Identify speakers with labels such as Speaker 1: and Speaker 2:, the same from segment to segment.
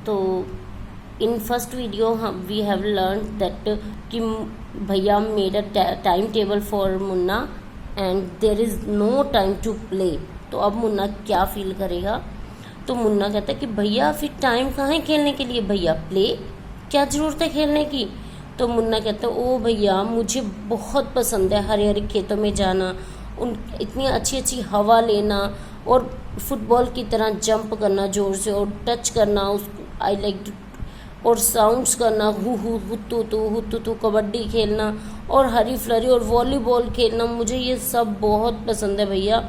Speaker 1: तो in first video हम we have learn that कि भैया made a time table for Munna and there is no time to play. तो अब मुन्ना क्या फील करेगा? तो मुन्ना कहता है कि भैया फिर टाइम कहाँ है खेलने के लिए, भैया प्ले क्या ज़रूरत है खेलने की। तो मुन्ना कहता है ओ भैया मुझे बहुत पसंद है हरे हरे खेतों में जाना, उन इतनी अच्छी अच्छी हवा लेना और फुटबॉल की तरह जंप करना ज़ोर से और टच करना उसको, आई लाइक और साउंड्स करना, हु हुत्तू तू कबड्डी खेलना और हरी फ्लरी और वॉलीबॉल खेलना, मुझे ये सब बहुत पसंद है भैया।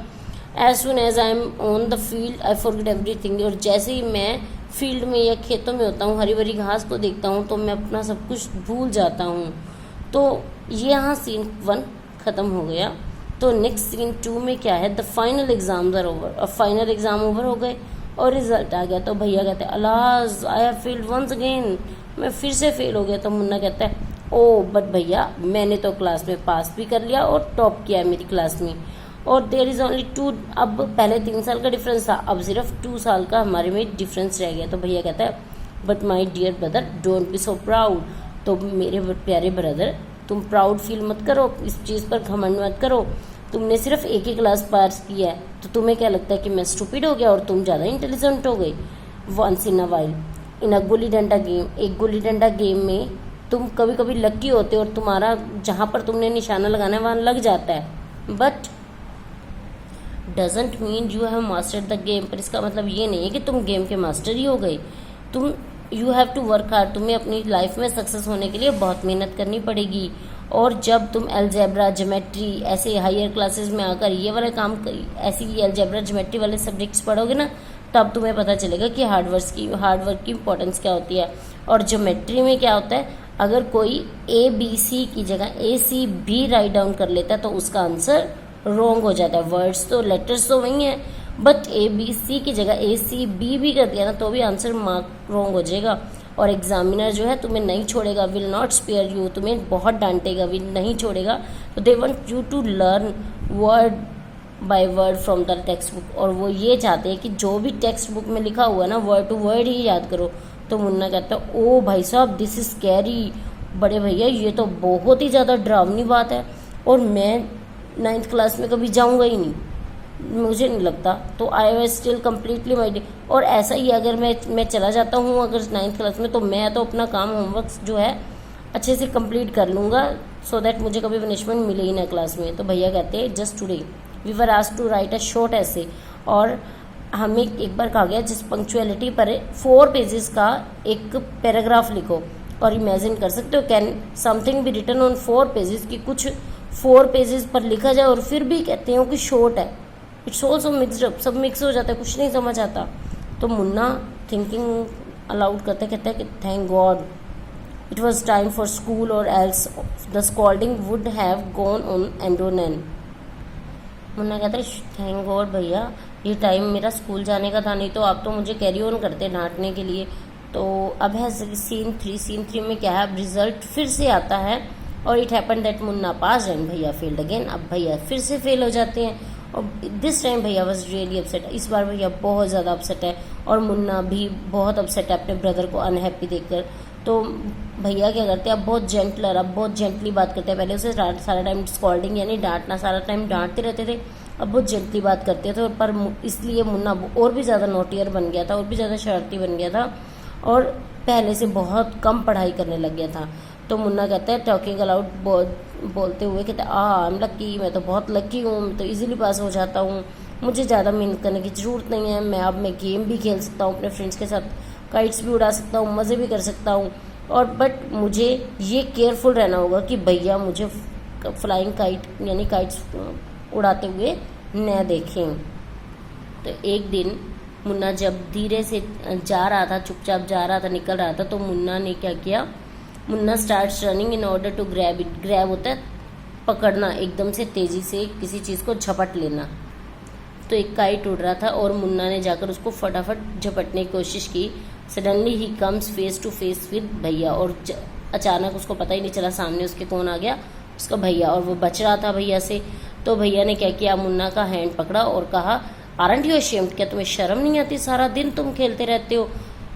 Speaker 1: As soon as I am on the field I forget everything. और जैसे ही मैं फील्ड में या खेतों में होता हूँ, हरी भरी घास को देखता हूँ तो मैं अपना सब कुछ भूल जाता हूँ। तो ये यहाँ सीन 1 ख़त्म हो गया। तो नेक्स्ट सीन 2 में क्या है, the final exams are over. अब फाइनल एग्ज़ाम ओवर हो गए और रिजल्ट आ गया। तो भैया कहते हैं alas I have failed once again, मैं फिर से फेल हो गया। तो मुन्ना कहता है ओ बट भैया मैंने तो क्लास में पास भी कर लिया और टॉप किया है मेरी क्लास में, और देयर इज़ ओनली 2। अब पहले 3 साल का डिफरेंस था, अब सिर्फ 2 साल का हमारे में डिफरेंस रह गया। तो भैया कहता है but my dear brother don't be so proud. तो मेरे प्यारे ब्रदर तुम प्राउड फील मत करो, इस चीज़ पर घमंड मत करो, तुमने सिर्फ एक ही क्लास पास किया है तो तुम्हें क्या लगता है कि मैं स्टूपिड हो गया और तुम ज़्यादा इंटेलिजेंट हो गई। Once in a while in a gulli danda game, एक गुल्ली डंडा गेम में तुम कभी कभी लकी होते हो और तुम्हारा जहाँ पर तुमने निशाना लगाना है वहाँ लग जाता है, but doesn't mean you have mastered the game. पर इसका मतलब ये नहीं है कि तुम गेम के मास्टर ही हो गए, तुम you have to work hard, तुम्हें अपनी लाइफ में सक्सेस होने के लिए बहुत मेहनत करनी पड़ेगी। और जब तुम अलजेब्रा ज्योमेट्री ऐसे हायर क्लासेस में आकर ये वाला काम ऐसी अलजेब्रा ज्योमेट्री वाले सब्जेक्ट्स पढ़ोगे ना, तब तुम्हें पता चलेगा कि हार्डवर्क की इंपॉर्टेंस क्या होती है। और ज्योमेट्री में क्या होता है, अगर कोई ABC की जगह ACB राइट डाउन कर लेता है तो उसका आंसर रॉन्ग हो जाता है। वर्ड्स तो लेटर्स तो वही हैं, बट ABC की जगह ACB भी कर दिया ना तो भी आंसर मार्क रॉन्ग हो जाएगा। और एग्जामिनर जो है तुम्हें नहीं छोड़ेगा, विल नॉट स्पेयर यू, तुम्हें बहुत डांटेगा, विल नहीं छोड़ेगा। तो they want you to learn word by word from the textbook, और वो ये चाहते हैं कि जो भी टेक्स्ट बुक में लिखा हुआ है ना वर्ड टू वर्ड ही याद करो। तो मुन्ना कहता है ओ भाई साहब दिस इज कैरी, बड़े भैया ये तो बहुत ही ज़्यादा डरावनी बात है और मैं 9th क्लास में कभी जाऊँगा ही नहीं, मुझे नहीं लगता। तो I was still completely minded, और ऐसा ही अगर मैं चला जाता हूँ अगर 9th क्लास में, तो मैं तो अपना काम होमवर्क जो है अच्छे से कंप्लीट कर लूँगा सो दैट मुझे कभी पनिशमेंट मिले ही ना क्लास में। तो भैया कहते हैं just today we were asked to write a short essay, और हमें एक बार कहा गया जिस पंक्चुअलिटी पर 4 पेजेस का एक पैराग्राफ लिखो। और इमेजिन कर सकते हो can something be written on 4 pages, कि कुछ 4 पेजेस पर लिखा जाए और फिर भी कहते हो कि शॉर्ट है। इट्स ऑल्सो मिक्सड अप, सब मिक्स हो जाता है, कुछ नहीं समझ आता। तो मुन्ना थिंकिंग अलाउड करते कहता है कि thank God it was time for school or else the scolding would have gone on and on and. Munna कहता है थैंक गॉड भैया ये टाइम मेरा स्कूल जाने का था, नहीं तो आप तो मुझे कैरी ऑन करते डांटने के लिए। तो अब है सीन 3 में क्या है, रिजल्ट फिर से आता है और it happen that Munna pass and भैया फेल्ड अगेन। अब भैया फिर से फेल हो जाते हैं और दिस टाइम भैया वॉज रियली अपसेट, इस बार भैया बहुत ज़्यादा अपसेट है और मुन्ना भी बहुत अपसेट है अपने ब्रदर को अनहैप्पी देखकर। तो भैया क्या करते हैं, अब बहुत जेंटलर, अब बहुत जेंटली बात करते हैं। पहले उसे सारा टाइम स्कॉल्डिंग यानी डांटना, सारा टाइम डांटते रहते थे, अब बहुत जेंटली बात करते थे। पर इसलिए मुन्ना और भी ज़्यादा नोटियर बन गया था और भी ज़्यादा शरारती बन गया था और पहले से बहुत कम पढ़ाई करने लग गया था। तो मुन्ना कहता है टॉकिंग अलाउड बोलते हुए कहते हैं आई एम लकी, मैं तो बहुत लकी हूँ, मैं तो इजीली पास हो जाता हूँ, मुझे ज़्यादा मेहनत करने की ज़रूरत नहीं है, मैं गेम भी खेल सकता हूँ अपने फ्रेंड्स के साथ, काइट्स भी उड़ा सकता हूँ, मज़े भी कर सकता हूँ, और बट मुझे ये केयरफुल रहना होगा कि भैया मुझे फ्लाइंग काइट यानी काइट्स उड़ाते हुए न देखें। तो एक दिन मुन्ना जब धीरे से जा रहा था, चुपचाप जा रहा था, निकल रहा था, तो मुन्ना ने क्या किया, Munna starts running in order to grab it. Grab होता है पकड़ना, एकदम से तेज़ी से किसी चीज़ को झपट लेना। तो एक काइट उड़ रहा था और मुन्ना ने जाकर उसको फटाफट झपटने की कोशिश की। सडनली ही comes face to face with भैया, और अचानक उसको पता ही नहीं चला सामने उसके कौन आ गया, उसका भैया, और वो बच रहा था भैया से। तो भैया ने क्या किया, मुन्ना का हैंड पकड़ा और कहा आरंट यू अशेम्ड, क्या तुम्हें शर्म नहीं आती, सारा दिन तुम खेलते रहते हो,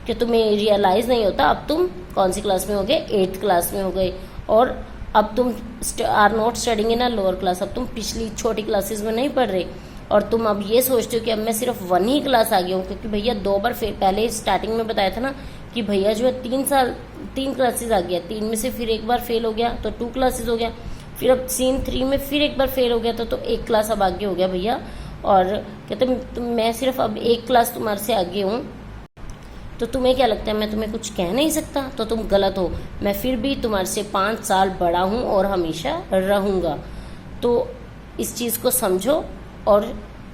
Speaker 1: कि तुम्हें रियलाइज़ नहीं होता अब तुम कौन सी क्लास में हो गए, 8th क्लास में हो गए, और अब तुम are not studying in a lower class, अब तुम पिछली छोटी क्लासेस में नहीं पढ़ रहे, और तुम अब ये सोचते हो कि अब मैं सिर्फ 1 ही क्लास आ गया हूँ, क्योंकि भैया 2 बार फेल, पहले स्टार्टिंग में बताया था ना कि भैया जो है 3 क्लासेस आ गया, 3 में से फिर एक बार फेल हो गया तो 2 क्लासेस हो गया, फिर अब सीन 3 में फिर एक बार फेल हो गया तो 1 क्लास अब आगे हो गया भैया। और कहते मैं सिर्फ अब 1 क्लास तुम्हारे से आगे हूँ, तो तुम्हें क्या लगता है मैं तुम्हें कुछ कह नहीं सकता? तो तुम गलत हो, मैं फिर भी तुम्हारे से 5 साल बड़ा हूँ और हमेशा रहूँगा। तो इस चीज़ को समझो, और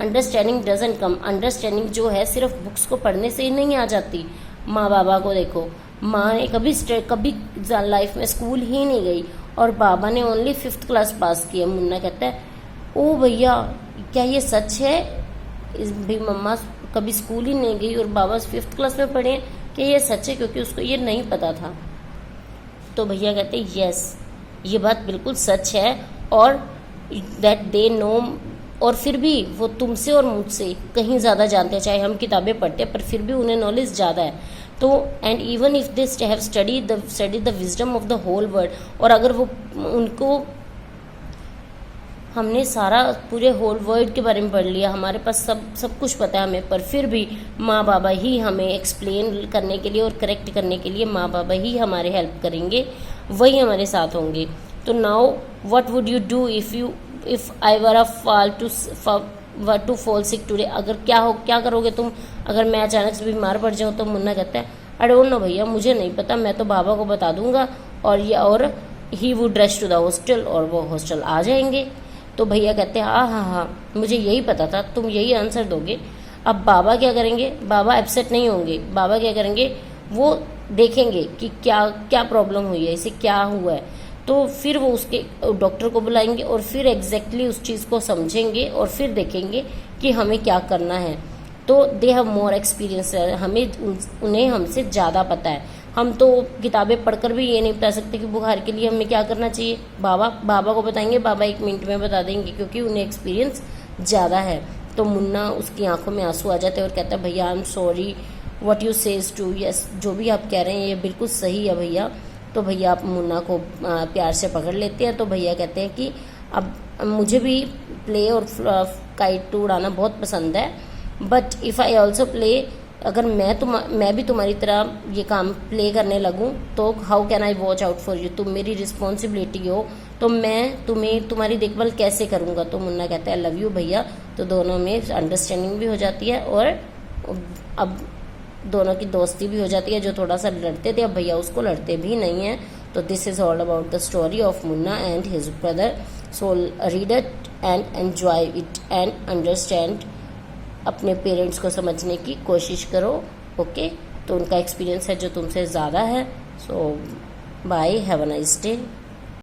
Speaker 1: अंडरस्टैंडिंग डजंट कम, अंडरस्टैंडिंग जो है सिर्फ बुक्स को पढ़ने से ही नहीं आ जाती। माँ बाबा को देखो, माँ ने कभी लाइफ में स्कूल ही नहीं गई, और बाबा ने ओनली 5th क्लास पास किया। मुन्ना कहता है ओ भैया क्या ये सच है, इस भी मम्मा कभी स्कूल ही नहीं गई और बाबा 5th क्लास में पढ़े हैं, क्या ये सच है? क्योंकि उसको ये नहीं पता था। तो भैया कहते यस, ये बात बिल्कुल सच है, और दैट दे नो, और फिर भी वो तुमसे और मुझसे कहीं ज़्यादा जानते हैं, चाहे हम किताबें पढ़ते हैं पर फिर भी उन्हें नॉलेज ज़्यादा है। तो and even if they have study the wisdom of the whole world, और अगर वो उनको हमने सारा पूरे होल वर्ल्ड के बारे में पढ़ लिया, हमारे पास सब कुछ पता है हमें, पर फिर भी माँ बाबा ही हमें एक्सप्लेन करने के लिए और करेक्ट करने के लिए माँ बाबा ही हमारे हेल्प करेंगे, वही हमारे साथ होंगे। तो now what would you do if I were to fall sick today, अगर क्या करोगे तुम अगर मैं अचानक से बीमार पड़ जाऊँ? तो मुन्ना कहता है आई डोंट नो भैया, मुझे नहीं पता, मैं तो बाबा को बता दूंगा और he would rush to the hostel, और वो हॉस्टल आ जाएंगे। तो भैया कहते हैं हाँ, मुझे यही पता था, तुम यही आंसर दोगे। अब बाबा क्या करेंगे? बाबा अपसेट नहीं होंगे, बाबा क्या करेंगे, वो देखेंगे कि क्या प्रॉब्लम हुई है, इसे क्या हुआ है, तो फिर वो उसके डॉक्टर को बुलाएंगे और फिर एग्जैक्टली उस चीज़ को समझेंगे और फिर देखेंगे कि हमें क्या करना है। तो दे हैव मोर एक्सपीरियंस, उन्हें हमसे ज़्यादा पता है। हम तो किताबें पढ़कर भी ये नहीं बता सकते कि बुखार के लिए हमें क्या करना चाहिए। बाबा को बताएंगे, बाबा 1 मिनट में बता देंगे, क्योंकि उन्हें एक्सपीरियंस ज़्यादा है। तो मुन्ना उसकी आंखों में आंसू आ जाते हैं और कहता है भैया I am sorry, what you says too, yes, जो भी आप कह रहे हैं ये बिल्कुल सही है भैया। तो भैया आप मुन्ना को प्यार से पकड़ लेते हैं। तो भैया कहते हैं कि अब मुझे भी प्ले और काइट उड़ाना बहुत पसंद है, but if I also play, अगर मैं भी तुम्हारी तरह ये काम प्ले करने लगूं तो how can I watch out for you, तुम मेरी रिस्पॉन्सिबिलिटी हो, तो मैं तुम्हारी देखभाल कैसे करूंगा। तो मुन्ना कहता है लव यू भैया। तो दोनों में अंडरस्टैंडिंग भी हो जाती है और अब दोनों की दोस्ती भी हो जाती है। जो थोड़ा सा लड़ते थे अब भैया उसको लड़ते भी नहीं हैं। तो this is all about the story of Munna and his brother. So read it and enjoy it and understand, अपने पेरेंट्स को समझने की कोशिश करो। ओके, तो उनका एक्सपीरियंस है जो तुमसे ज़्यादा है। So bye, have a nice day.